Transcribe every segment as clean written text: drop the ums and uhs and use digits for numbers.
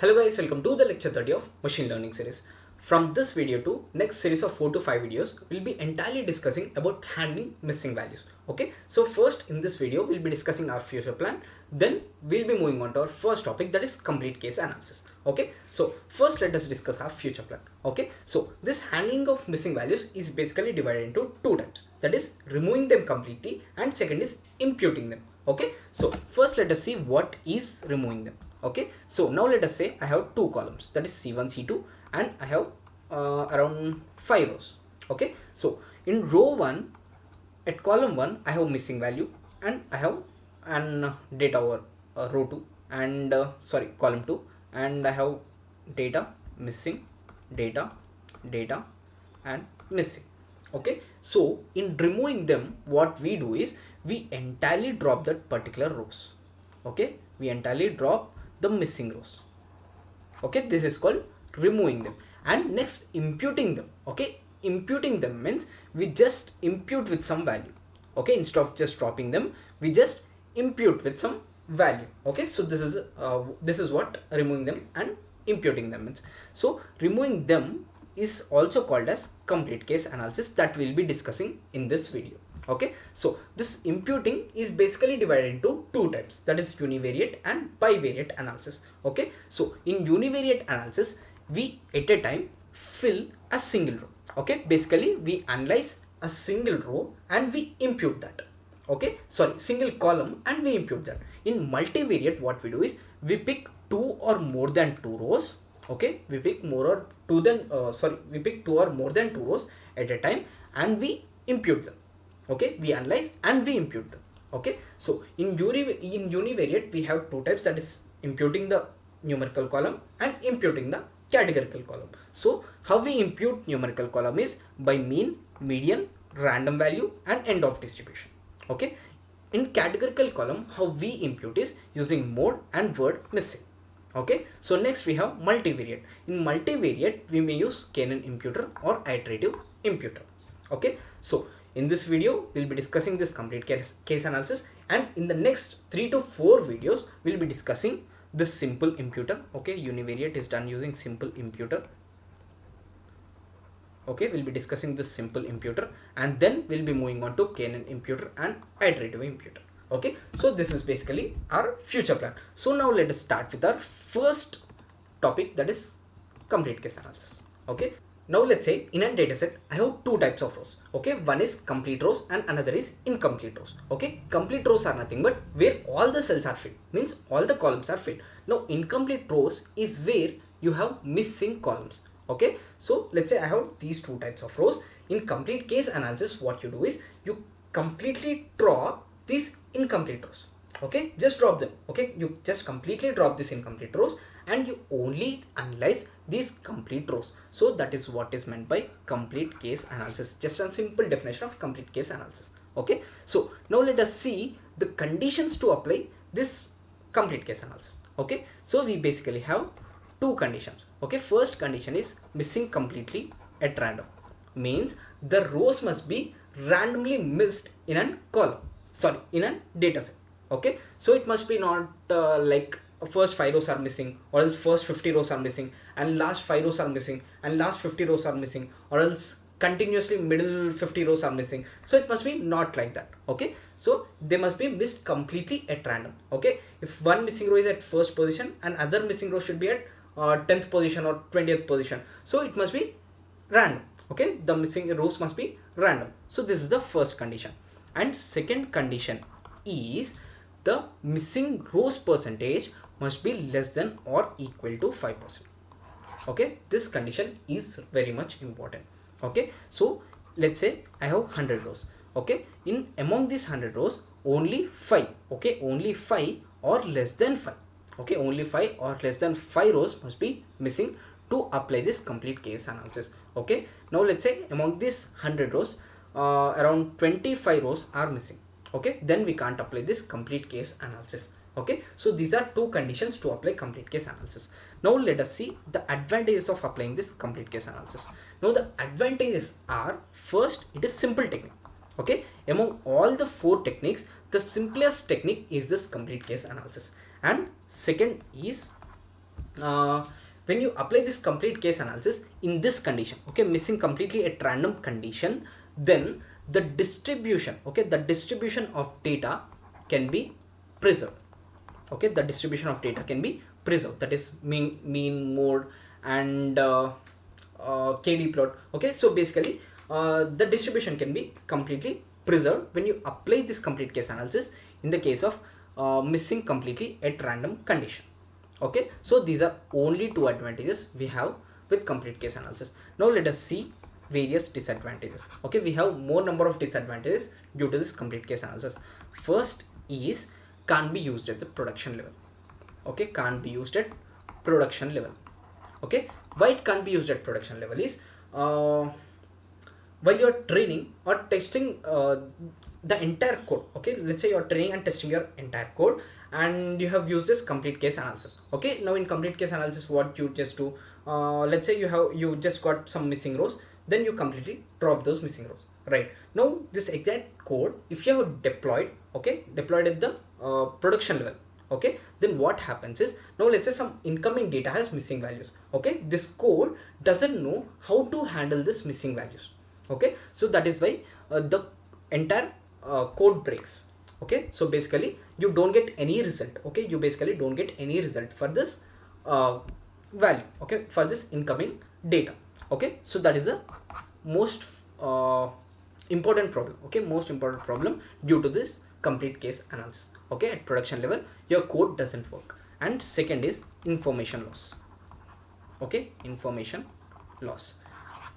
Hello guys, welcome to the lecture 30 of machine learning series. From this video to next series of 4 to 5 videos, we'll be entirely discussing about handling missing values. Okay, so first in this video, we'll be discussing our future plan. Then we'll be moving on to our first topic, that is complete case analysis. Okay, so first let us discuss our future plan. Okay, so this handling of missing values is basically divided into two types, that is removing them completely and second is imputing them. Okay, so first let us see what is removing them. Okay, so now let us say I have two columns, that is C1, C2, and I have around 5 rows. Okay, so in row 1, at column 1, I have missing value and I have an data over row 2 and column 2, and I have data, missing, data, data, and missing. Okay, so in removing them, what we do is we entirely drop that particular rows. Okay, we entirely drop the missing rows. Okay, this is called removing them. And next, imputing them. Okay, imputing them means we just impute with some value. Okay, instead of just dropping them, we just impute with some value. Okay, so this is what removing them and imputing them means. So removing them is also called as complete case analysis, that we'll be discussing in this video. Okay, so this imputing is basically divided into two types, that is univariate and bivariate analysis. Okay, so in univariate analysis, we at a time fill a single row. Okay, basically we analyze a single row and we impute that. Okay, single column and we impute that. In multivariate, what we do is we pick two or more than two rows. Okay, we pick two or more than two rows at a time and we impute them. Okay, we analyze and we impute them. Okay, so in univariate we have two types, that is imputing the numerical column and imputing the categorical column. So how we impute numerical column is by mean, median, random value and end of distribution. Okay, in categorical column, how we impute is using mode and word missing. Okay, so next we have multivariate. In multivariate, we may use k-NN imputer or iterative imputer. Okay, so in this video, we'll be discussing this complete case analysis, and in the next 3 to 4 videos, we'll be discussing this simple imputer. Okay, univariate is done using simple imputer. Okay, we'll be discussing this simple imputer and then we'll be moving on to k-NN imputer and iterative imputer. Okay, so this is basically our future plan. So now let us start with our first topic, that is complete case analysis. Okay, now let's say in a dataset I have two types of rows. Okay, one is complete rows and another is incomplete rows. Okay, complete rows are nothing but where all the cells are filled, means all the columns are filled. Now incomplete rows is where you have missing columns. Okay, so let's say I have these two types of rows. In complete case analysis, what you do is you completely drop these incomplete rows. Okay, just drop them. Okay, you just completely drop these incomplete rows and you only analyze these complete rows. So that is what is meant by complete case analysis, just a simple definition of complete case analysis. Okay, so now let us see the conditions to apply this complete case analysis. Okay, so we basically have two conditions. Okay, first condition is missing completely at random, means the rows must be randomly missed in a column, in a data set. Okay, so it must be not like first 5 rows are missing, or else first 50 rows are missing and last 5 rows are missing and last 50 rows are missing, or else continuously middle 50 rows are missing. So it must be not like that. Okay, so they must be missed completely at random. Okay, if one missing row is at first position and other missing row should be at 10th position or 20th position, so it must be random. Okay, the missing rows must be random. So this is the first condition. And second condition is the missing rows percentage must be less than or equal to 5%. Okay, this condition is very much important. Okay, so let's say I have 100 rows. Okay, in among these 100 rows, only 5. Okay, only 5 or less than 5. Okay, only 5 or less than 5 rows must be missing to apply this complete case analysis. Okay, now let's say among these 100 rows, around 25 rows are missing. Okay, then we can't apply this complete case analysis. Okay, so these are two conditions to apply complete case analysis. Now let us see the advantages of applying this complete case analysis. Now the advantages are, first, it is simple technique. Okay, among all the 4 techniques, the simplest technique is this complete case analysis. And second is when you apply this complete case analysis in this condition, okay, missing completely at random condition, then the distribution, okay, the distribution of data can be preserved. Okay, the distribution of data can be preserved, that is mean, mode, and KD plot. Okay, so basically the distribution can be completely preserved when you apply this complete case analysis in the case of missing completely at random condition. Okay, so these are only two advantages we have with complete case analysis. Now let us see various disadvantages. Okay, we have more number of disadvantages due to this complete case analysis. First is can't be used at the production level. Okay, can't be used at production level. Okay, why it can't be used at production level is while you're training or testing the entire code. Okay, let's say you're training and testing your entire code and you have used this complete case analysis. Okay, now in complete case analysis what you just do, let's say you just got some missing rows, then you completely drop those missing rows. Right, now this exact code, if you have deployed, okay, deployed at the production level, okay, then what happens is, now let's say some incoming data has missing values. Okay, this code doesn't know how to handle this missing values. Okay, so that is why the entire code breaks. Okay, so basically you don't get any result. Okay, you basically don't get any result for this value, okay, for this incoming data. Okay, so that is the most important problem. Okay, most important problem due to this complete case analysis. Okay, at production level your code doesn't work. And second is information loss. Okay, information loss.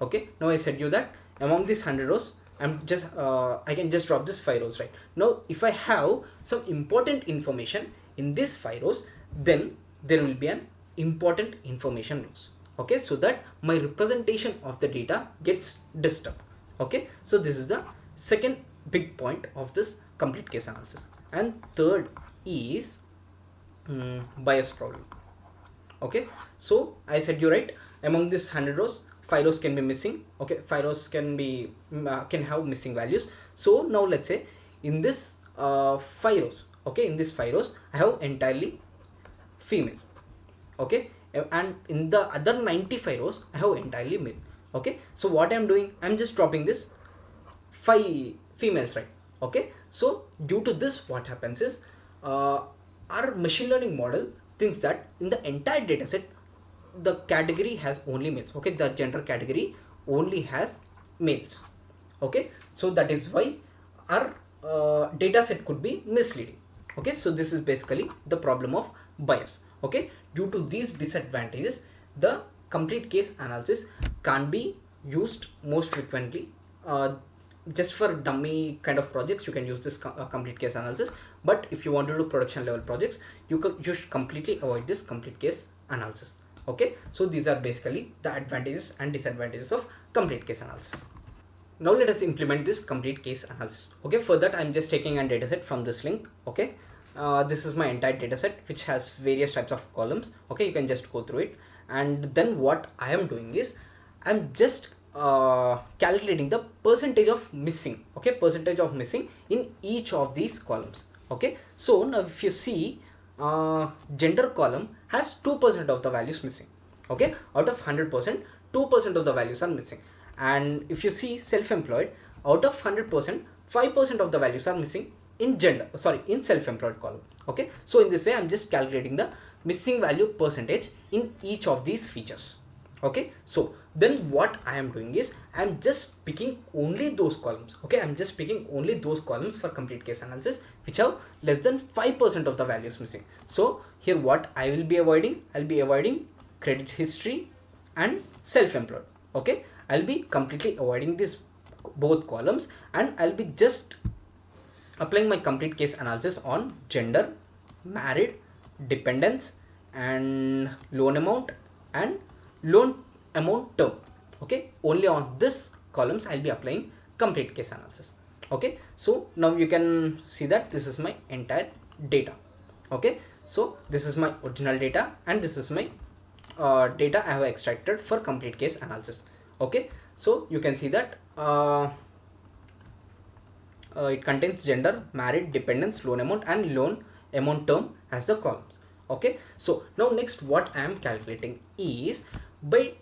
Okay, now I said you that among these 100 rows I can just drop this 5 rows. Right, now if I have some important information in these 5 rows, then there will be an important information loss. Okay, so that my representation of the data gets disturbed. Okay, so this is the second big point of this complete case analysis. And third is bias problem. Okay, so I said you right, among this 100 rows 5 rows can be missing. Okay, 5 rows can be can have missing values. So now let's say in this 5 rows, okay, in this 5 rows I have entirely female. Okay, and in the other 95 rows I have entirely male. Okay, so what I'm doing, I'm just dropping this 5 females. Right, okay, so due to this what happens is our machine learning model thinks that in the entire dataset the category has only males. Okay, the gender category only has males. Okay, so that is why our data set could be misleading. Okay, so this is basically the problem of bias. Okay, due to these disadvantages the complete case analysis can't be used most frequently. Just for dummy kind of projects you can use this complete case analysis, but if you want to do production level projects you should completely avoid this complete case analysis. Okay, so these are basically the advantages and disadvantages of complete case analysis. Now let us implement this complete case analysis. Okay, for that I'm just taking a dataset from this link. Okay, this is my entire dataset which has various types of columns. Okay, you can just go through it, and then what I am doing is I'm just calculating the percentage of missing. Okay, percentage of missing in each of these columns. Okay, so now if you see gender column has 2% of the values missing. Okay, out of 100% 2% of the values are missing. And if you see self-employed, out of 100% 5% of the values are missing in in self-employed column. Okay, so in this way I'm just calculating the missing value percentage in each of these features. Okay, so then what I am doing is I'm just picking only those columns. Okay, I'm just picking only those columns for complete case analysis which have less than 5% of the values missing. So here what I will be avoiding, I'll be avoiding credit history and self-employed. Okay, I'll be completely avoiding these both columns, and I'll be just applying my complete case analysis on gender, married, dependents, and loan amount and loan amount term. Okay, only on this columns I'll be applying complete case analysis. Okay, so now you can see that this is my entire data. Okay, so this is my original data and this is my data I have extracted for complete case analysis. Okay, so you can see that it contains gender, married, dependents, loan amount and loan amount term as the columns. Okay, so now next what I am calculating is by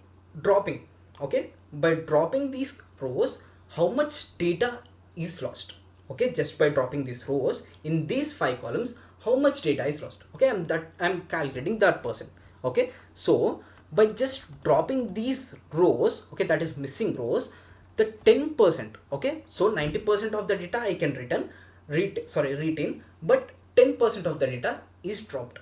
dropping, okay, by dropping these rows, how much data is lost. Okay, just by dropping these rows in these 5 columns, how much data is lost. Okay, I'm calculating that percent. Okay, so by just dropping these rows, okay, that is missing rows, the 10%, okay, so 90% of the data I can retain, but 10% of the data is dropped.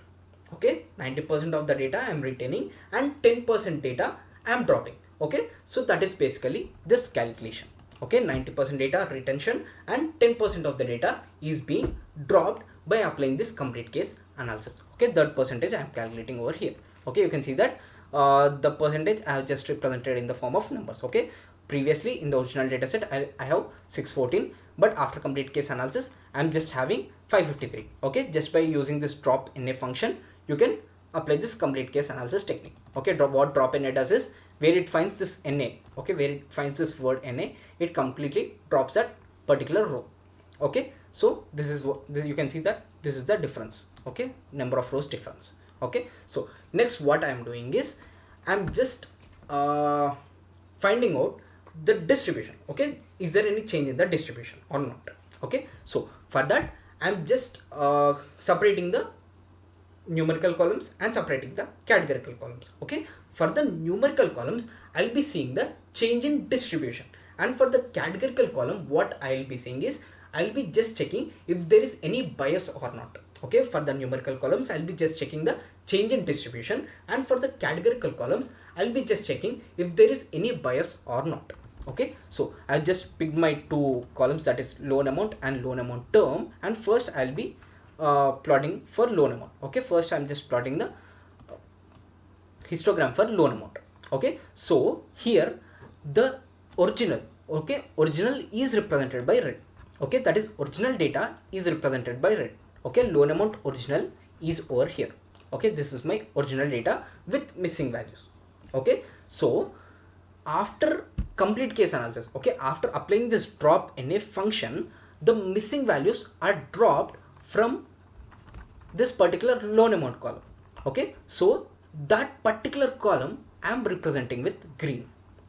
Okay, 90% of the data I am retaining and 10% data I am dropping. Okay, so that is basically this calculation. Okay, 90% data retention and 10% of the data is being dropped by applying this complete case analysis. Okay, that percentage I am calculating over here. Okay, you can see that the percentage I have just represented in the form of numbers. Okay, previously in the original dataset I have 614, but after complete case analysis I am just having 553. Okay, just by using this drop NA function you can apply this complete case analysis technique. Okay, what drop NA does is, where it finds this NA, okay, where it finds this word NA, it completely drops that particular row. Okay, so this is what you can see that this is the difference. Okay, number of rows difference. Okay, so next what I am doing is I'm just finding out the distribution. Okay, is there any change in the distribution or not. Okay, so for that I'm just separating the numerical columns and separating the categorical columns. Okay, for the numerical columns I'll be seeing the change in distribution, and for the categorical column what I'll be seeing is I'll be just checking if there is any bias or not. Okay, for the numerical columns I'll be just checking the change in distribution, and for the categorical columns I'll be just checking if there is any bias or not. Okay, so I'll just pick my 2 columns, that is loan amount and loan amount term, and first I'll be plotting for loan amount. Okay, first I'm just plotting the histogram for loan amount. Okay, so here the original, okay, original is represented by red. Okay, that is original data is represented by red. Okay, loan amount original is over here. Okay, this is my original data with missing values. Okay, so after complete case analysis, okay, after applying this drop NA function, the missing values are dropped from this particular loan amount column. Okay, so that particular column I am representing with green.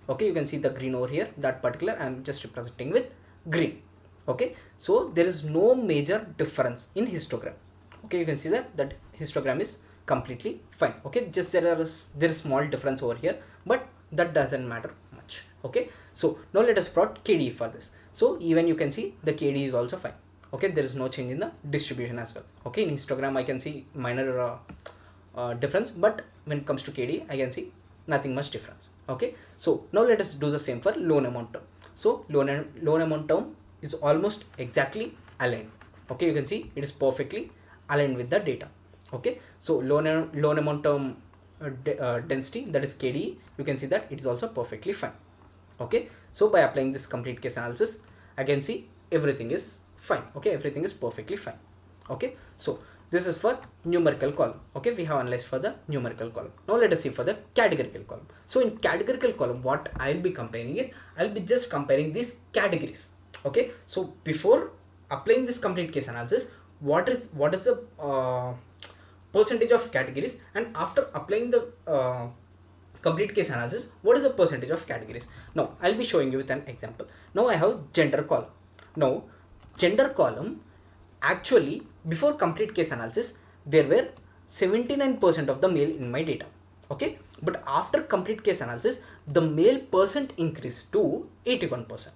Okay, you can see the green over here, that particular I am just representing with green. Okay, so there is no major difference in histogram. Okay, you can see that histogram is completely fine. Okay, just there is small difference over here, but that doesn't matter much. Okay, so now let us plot KDE for this. So even you can see the KDE is also fine. Okay, there is no change in the distribution as well. Okay, in histogram I can see minor difference, but when it comes to KDE I can see nothing much difference. Okay, so now let us do the same for loan amount term. So loan amount term is almost exactly aligned. Okay, you can see it is perfectly aligned with the data. Okay, so loan amount term density, that is KDE, you can see that it is also perfectly fine. Okay, so by applying this complete case analysis I can see everything is fine. Okay, everything is perfectly fine. Okay, so this is for numerical column. Okay, we have analyzed for the numerical column. Now let us see for the categorical column. So in categorical column what I'll be comparing is I'll be just comparing these categories. Okay, so before applying this complete case analysis, what is the percentage of categories, and after applying the complete case analysis, what is the percentage of categories. Now I'll be showing you with an example. Now I have gender column. Now gender column, actually before complete case analysis there were 79% of the male in my data. Okay, but after complete case analysis the male percent increased to 81%.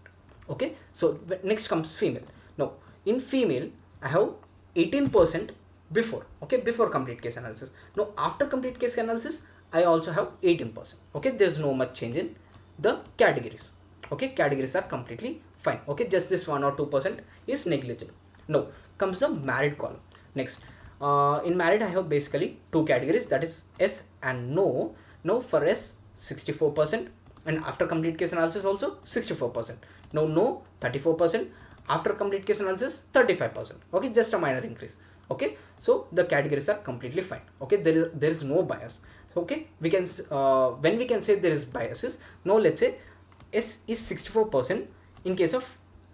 Okay, so next comes female. Now in female I have 18% before. Okay, before complete case analysis. Now after complete case analysis I also have 18%. Okay, there's no much change in the categories. Okay, categories are completely fine. Okay, just this 1 or 2% is negligible. Now comes the married column. Next, in married I have basically 2 categories, that is S and no. Now for S 64%, and after complete case analysis also 64%. Now no 34%, after complete case analysis 35%. Okay, just a minor increase. Okay, so the categories are completely fine. Okay, there is no bias. Okay, we can when we can say there is biases. Now let's say S is 64% in case of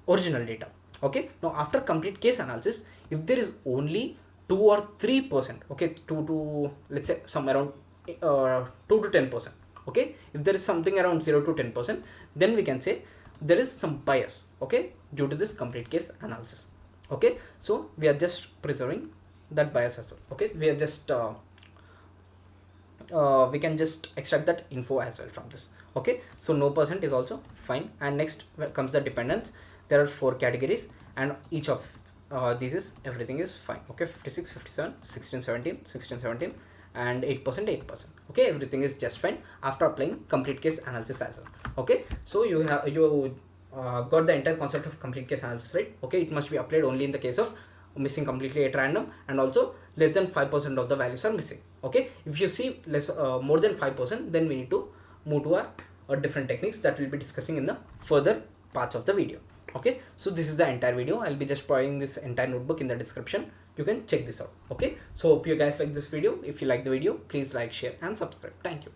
original data. Okay, now after complete case analysis, if there is only 2 or 3%, okay, 2 to, let's say, some around 2 to 10%, okay. If there is something around 0 to 10%, then we can say there is some bias, okay, due to this complete case analysis, okay. So we are just preserving that bias as well, okay. We are just we can just extract that info as well from this, okay. So no percent is also fine. And next comes the dependence. There are 4 categories, and each of these is, everything is fine, okay. 56, 57, 16, 17, 16, 17, and 8%, 8%, okay. Everything is just fine after applying complete case analysis as well, okay. So you have got the entire concept of complete case analysis, right? Okay, it must be applied only in the case of missing completely at random, and also less than 5% of the values are missing, okay. If you see less more than 5%, then we need to move to a different techniques that we'll be discussing in the further parts of the video, okay. So this is the entire video. I'll be just providing this entire notebook in the description. You can check this out, okay. So hope you guys like this video. If you like the video, please like, share and subscribe. Thank you.